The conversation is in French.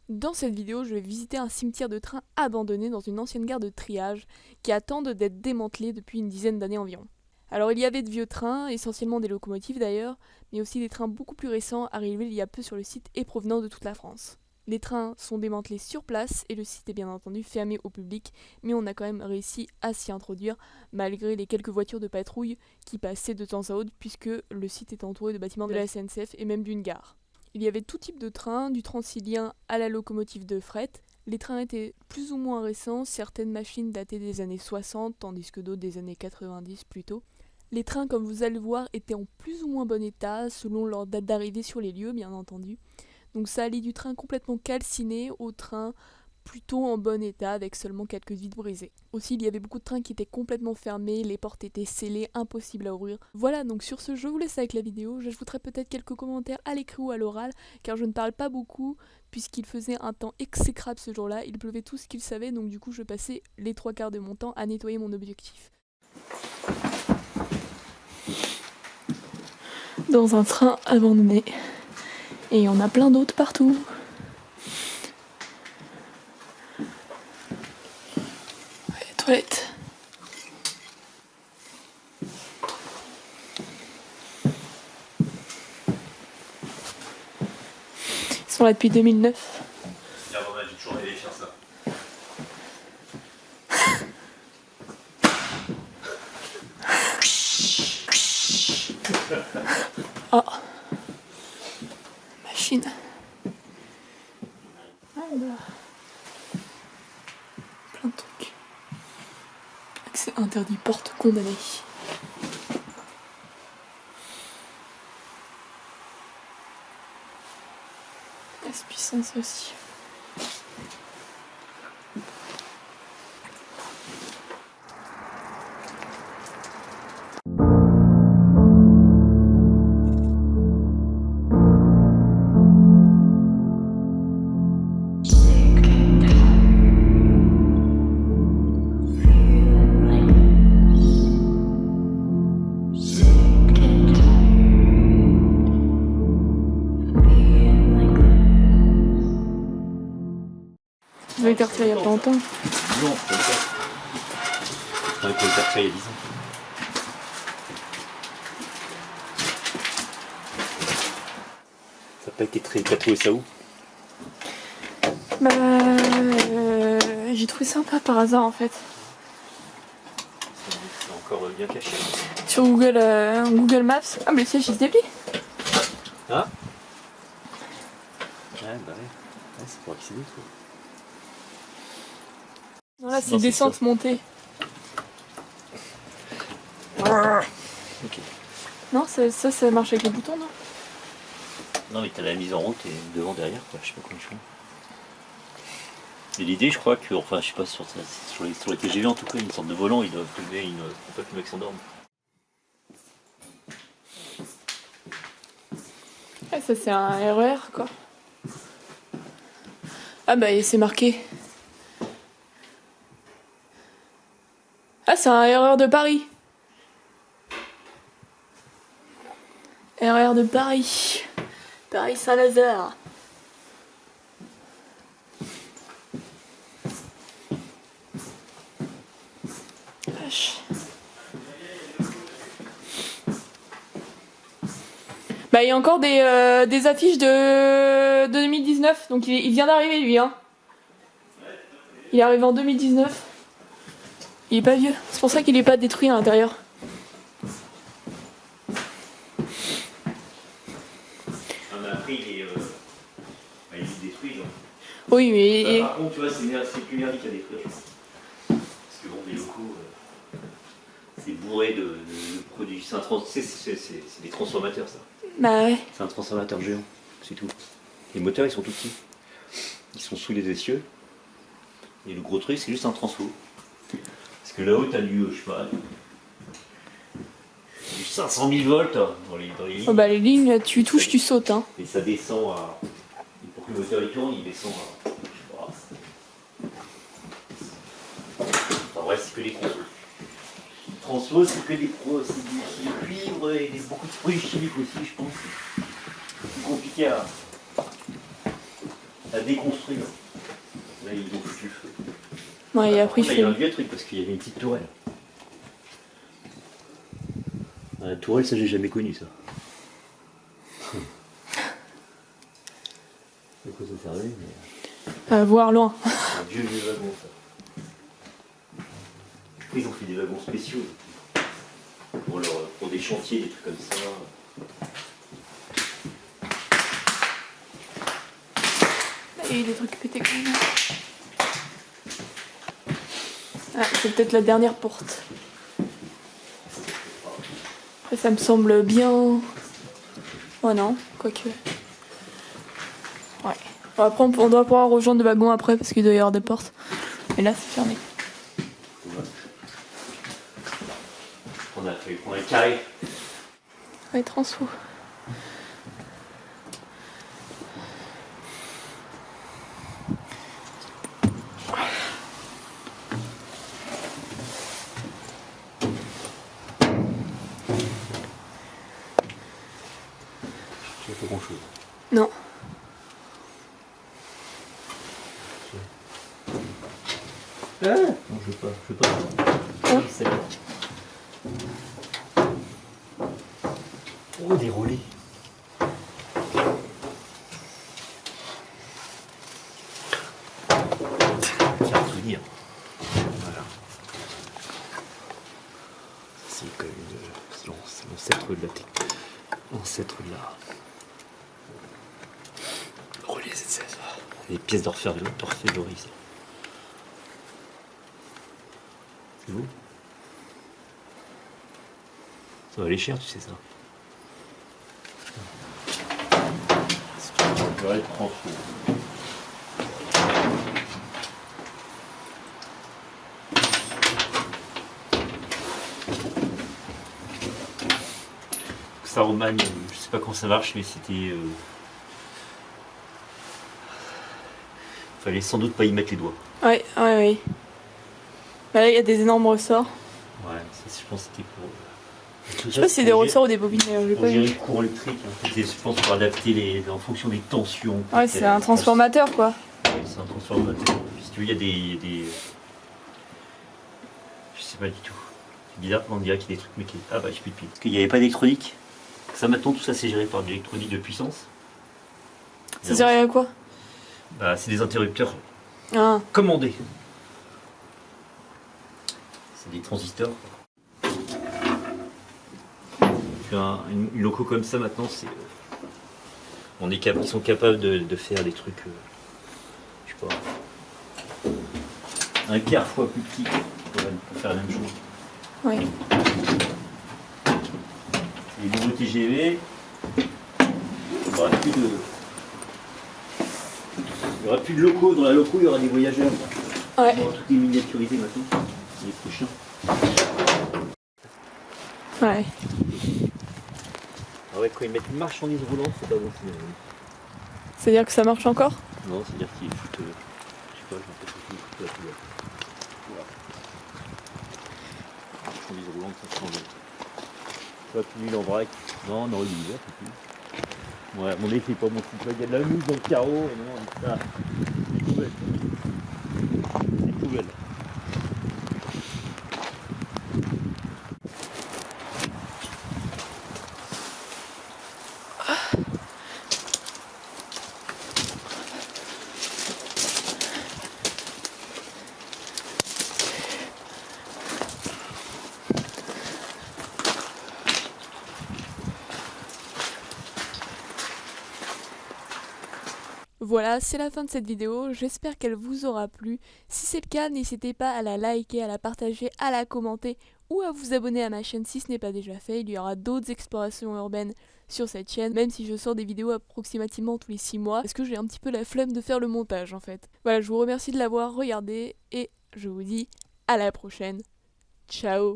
Dans cette vidéo, je vais visiter un cimetière de trains abandonné dans une ancienne gare de triage qui attendent d'être démantelée depuis une dizaine d'années environ. Alors il y avait de vieux trains, essentiellement des locomotives d'ailleurs, mais aussi des trains beaucoup plus récents arrivés il y a peu sur le site et provenant de toute la France. Les trains sont démantelés sur place et le site est bien entendu fermé au public, mais on a quand même réussi à s'y introduire malgré les quelques voitures de patrouille qui passaient de temps à autre puisque le site est entouré de bâtiments de la SNCF et même d'une gare. Il y avait tout type de trains, du transilien à la locomotive de fret. Les trains étaient plus ou moins récents, certaines machines dataient des années 60, tandis que d'autres des années 90 plutôt. Les trains, comme vous allez le voir, étaient en plus ou moins bon état, selon leur date d'arrivée sur les lieux, bien entendu. Donc ça allait du train complètement calciné au train plutôt en bon état, avec seulement quelques vitres brisées. Aussi, il y avait beaucoup de trains qui étaient complètement fermés, les portes étaient scellées, impossible à ouvrir. Voilà, donc sur ce, je vous laisse avec la vidéo. J'ajouterai peut-être quelques commentaires à l'écrit ou à l'oral, car je ne parle pas beaucoup, puisqu'il faisait un temps exécrable ce jour-là. Il pleuvait tout ce qu'il savait, donc du coup, je passais les 3/4 de mon temps à nettoyer mon objectif. Dans un train abandonné. Et il y en a plein d'autres partout. Toilette. Ils sont là depuis 2009. J'ai toujours rêvé de faire ça. Oh. Machine. Alors. Plein de trucs. Accès interdit, porte condamnée. Puissance aussi. Vous avez été retiré il y a pas longtemps. Non, pas le faire. On a été retiré il y a 10 ans. Ça n'a pas été très... T'as trouvé ça où? Bah, j'ai trouvé ça un peu par hasard en fait. C'est encore bien caché. Sur Google Maps. Ah mais le siège il se déplie. Ah ouais, bah ouais. Ouais, c'est pour accéder, quoi. Non là c'est Non, c'est descente ça. montée. Ok. Non ça marche avec les boutons non? Non, mais t'as la mise en route et devant, derrière, quoi. Je sais pas comment ils font. Et l'idée, je crois que, enfin, je sais pas, sur les TGV en tout cas, une sorte de volant, ils doivent lever pour pas que le mec s'endorme. Ah, ça c'est un RER quoi. Ah bah c'est marqué. Ah c'est un RER de Paris. RER de Paris. Paris-Saint-Lazare. Vache. Bah il y a encore des affiches de 2019, donc il vient d'arriver lui hein. Il est arrivé en 2019. Il est pas vieux, c'est pour ça qu'il est pas détruit à l'intérieur. Ah, mais après, il est détruit, donc. Oui mais... Par contre, tu vois, c'est plus Merdi qui a détruit, je pense. Parce que bon, les locaux, c'est bourré de produits. C'est des transformateurs, ça. Bah ouais. C'est un transformateur géant, c'est tout. Les moteurs, ils sont tout petits. Ils sont sous les essieux. Et le gros truc, c'est juste un transfo. Parce que là-haut, t'as du, je sais pas, du 500 000 volts hein, dans les lignes. Oh bah les lignes, là, tu touches, tu sautes hein. Et ça descend à... Et pour que le moteur il tourne, il descend à... Je sais pas. Enfin bref, c'est que des transfos. Transfo, c'est que des pros, c'est du cuivre et beaucoup de produits chimiques aussi, je pense. C'est plus compliqué à à déconstruire. Là, ils ont foutu le feu. Ouais, et Par après, contre, là, il y a un vieux truc parce qu'il y avait une petite tourelle. La tourelle, ça, j'ai jamais connu ça. À quoi ça servait, mais. À voir loin. C'est un vieux wagon, ça. Après, ils ont fait des wagons spéciaux pour des chantiers, des trucs comme ça. Il y a eu des trucs pétés quand même. Ah, c'est peut-être la dernière porte. Après, ça me semble bien. Oh non, quoique. Ouais. Bon, après, on doit pouvoir rejoindre le wagon après parce qu'il doit y avoir des portes. Mais là, c'est fermé. On a fallu prendre un carré. Ouais, transfo. Tu fais pas grand chose. Non. Ah non, je veux pas. Hein C'est bon. Oh, des relais. C'est un souvenir. Voilà. C'est quand même c'est l'ancêtre de la technique. L'ancêtre de la. Relais Z16. Des pièces d'orfèvrerie, ça. C'est beau. Ça va aller cher, tu sais ça. Je vais prendre fou. Ça Romagne, je sais pas comment ça marche, mais c'était. Fallait sans doute pas y mettre les doigts. Ouais. Bah là, il y a des énormes ressorts. Ouais, ça, je pense que c'était pour. Je sais pas si c'est des ressorts ou des bobines, j'ai Pour pas gérer vu. le courant électrique, hein. C'était, je pense, pour adapter en fonction des tensions. Ouais, c'est un transformateur quoi. Ouais, c'est un transformateur. Si tu veux, il y a des. Je sais pas du tout. C'est bizarre, on dirait qu'il y a des trucs, mais qui. Ah bah, j'ai plus de piles. Parce qu'il n'y avait pas d'électronique. Ça, maintenant, tout ça, c'est géré par de l'électronique de puissance. Ça sert à quoi? Bah, c'est des interrupteurs Ah. commandés. C'est des transistors. Une loco comme ça maintenant, c'est. Ils sont capables de faire des trucs. Je sais pas. Un quart fois plus petit pour faire la même chose. Ouais. Les nouveaux TGV, il n'y aura plus de. Il n'y aura plus de locaux. Dans la loco, il y aura des voyageurs. Ouais. Tout est miniaturisé maintenant. C'est chiant. Ouais. Ah ouais, quand ils mettent une marchandise roulante, c'est pas bon signe. C'est-à-dire que ça marche encore? Non, c'est-à-dire qu'ils foutent. Je sais pas, je m'en fous qu'ils foutent la poubelle. Voilà. Marchandise roulante, ça change. Pas plus en vrac. Non, il y va, c'est plus. Ouais, mon effet pas mon truc. Il y a de la mousse dans le carreau. Non, ça. C'est poubelle. C'est poubelle. Voilà, c'est la fin de cette vidéo, j'espère qu'elle vous aura plu. Si c'est le cas, n'hésitez pas à la liker, à la partager, à la commenter ou à vous abonner à ma chaîne si ce n'est pas déjà fait. Il y aura d'autres explorations urbaines sur cette chaîne, même si je sors des vidéos approximativement tous les 6 mois, parce que j'ai un petit peu la flemme de faire le montage en fait. Voilà, je vous remercie de l'avoir regardé et je vous dis à la prochaine. Ciao.